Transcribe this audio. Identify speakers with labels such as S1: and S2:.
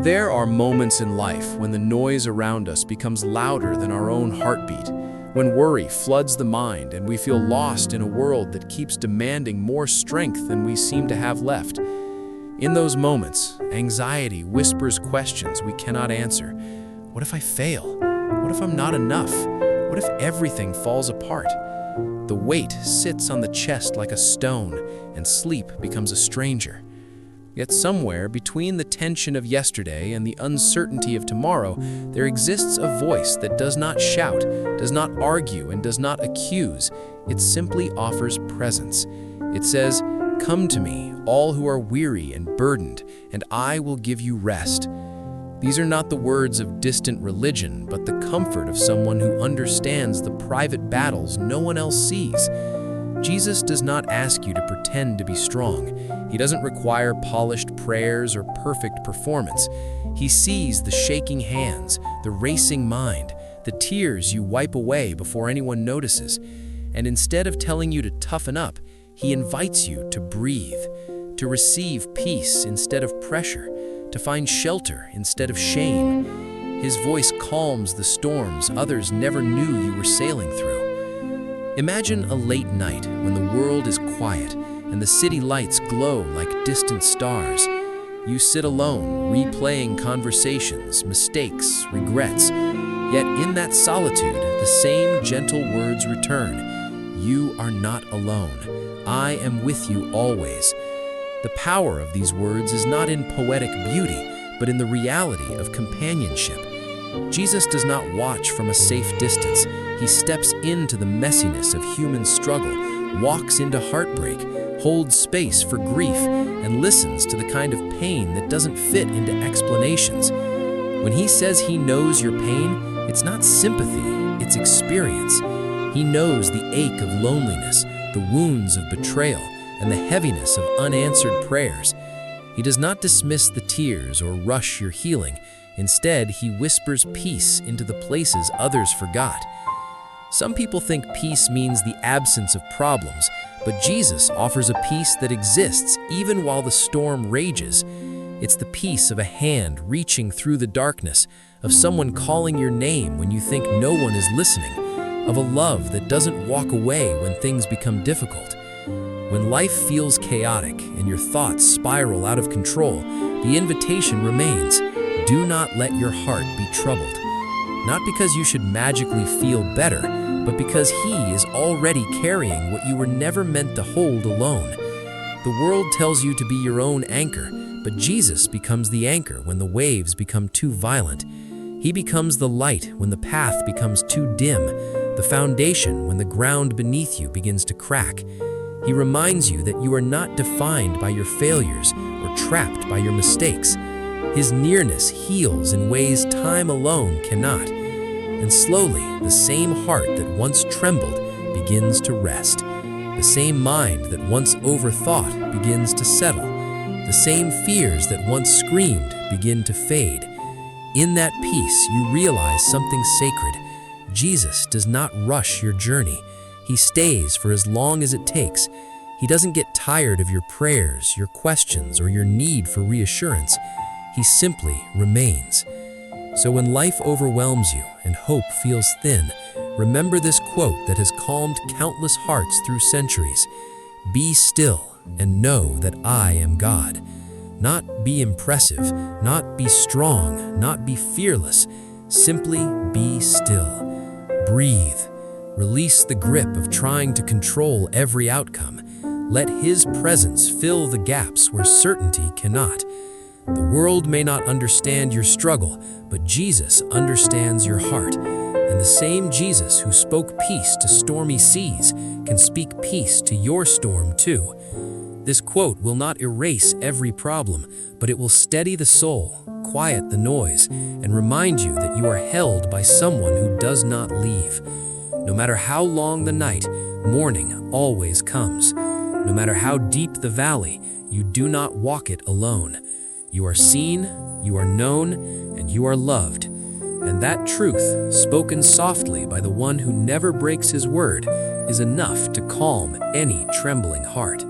S1: There are moments in life when the noise around us becomes louder than our own heartbeat, when worry floods the mind and we feel lost in a world that keeps demanding more strength than we seem to have left. In those moments, anxiety whispers questions we cannot answer. What if I fail? What if I'm not enough? What if everything falls apart? The weight sits on the chest like a stone, and sleep becomes a stranger. Yet somewhere between the tension of yesterday and the uncertainty of tomorrow, there exists a voice that does not shout, does not argue, and does not accuse. It simply offers presence. It says, "Come to me, all who are weary and burdened, and I will give you rest." These are not the words of distant religion, but the comfort of someone who understands the private battles no one else sees. Jesus does not ask you to pretend to be strong. He doesn't require polished prayers or perfect performance. He sees the shaking hands, the racing mind, the tears you wipe away before anyone notices. And instead of telling you to toughen up, he invites you to breathe, to receive peace instead of pressure, to find shelter instead of shame. His voice calms the storms others never knew you were sailing through. Imagine a late night when the world is quiet and the city lights glow like distant stars. You sit alone, replaying conversations, mistakes, regrets. Yet in that solitude, the same gentle words return. You are not alone. I am with you always. The power of these words is not in poetic beauty, but in the reality of companionship. Jesus does not watch from a safe distance. He steps into the messiness of human struggle, walks into heartbreak, holds space for grief, and listens to the kind of pain that doesn't fit into explanations. When he says he knows your pain, it's not sympathy, it's experience. He knows the ache of loneliness, the wounds of betrayal, and the heaviness of unanswered prayers. He does not dismiss the tears or rush your healing. Instead, he whispers peace into the places others forgot. Some people think peace means the absence of problems, but Jesus offers a peace that exists even while the storm rages. It's the peace of a hand reaching through the darkness, of someone calling your name when you think no one is listening, of a love that doesn't walk away when things become difficult. When life feels chaotic and your thoughts spiral out of control, the invitation remains. Do not let your heart be troubled. Not because you should magically feel better, but because he is already carrying what you were never meant to hold alone. The world tells you to be your own anchor, but Jesus becomes the anchor when the waves become too violent. He becomes the light when the path becomes too dim, the foundation when the ground beneath you begins to crack. He reminds you that you are not defined by your failures or trapped by your mistakes. His nearness heals in ways time alone cannot. And slowly, the same heart that once trembled begins to rest. The same mind that once overthought begins to settle. The same fears that once screamed begin to fade. In that peace, you realize something sacred. Jesus does not rush your journey. He stays for as long as it takes. He doesn't get tired of your prayers, your questions, or your need for reassurance. He simply remains. So when life overwhelms you and hope feels thin, remember this quote that has calmed countless hearts through centuries. Be still and know that I am God. Not be impressive, not be strong, not be fearless. Simply be still. Breathe. Release the grip of trying to control every outcome. Let his presence fill the gaps where certainty cannot. The world may not understand your struggle, but Jesus understands your heart. And the same Jesus who spoke peace to stormy seas can speak peace to your storm too. This quote will not erase every problem, but it will steady the soul, quiet the noise, and remind you that you are held by someone who does not leave. No matter how long the night, morning always comes. No matter how deep the valley, you do not walk it alone. You are seen, you are known, and you are loved. And that truth, spoken softly by the one who never breaks his word, is enough to calm any trembling heart.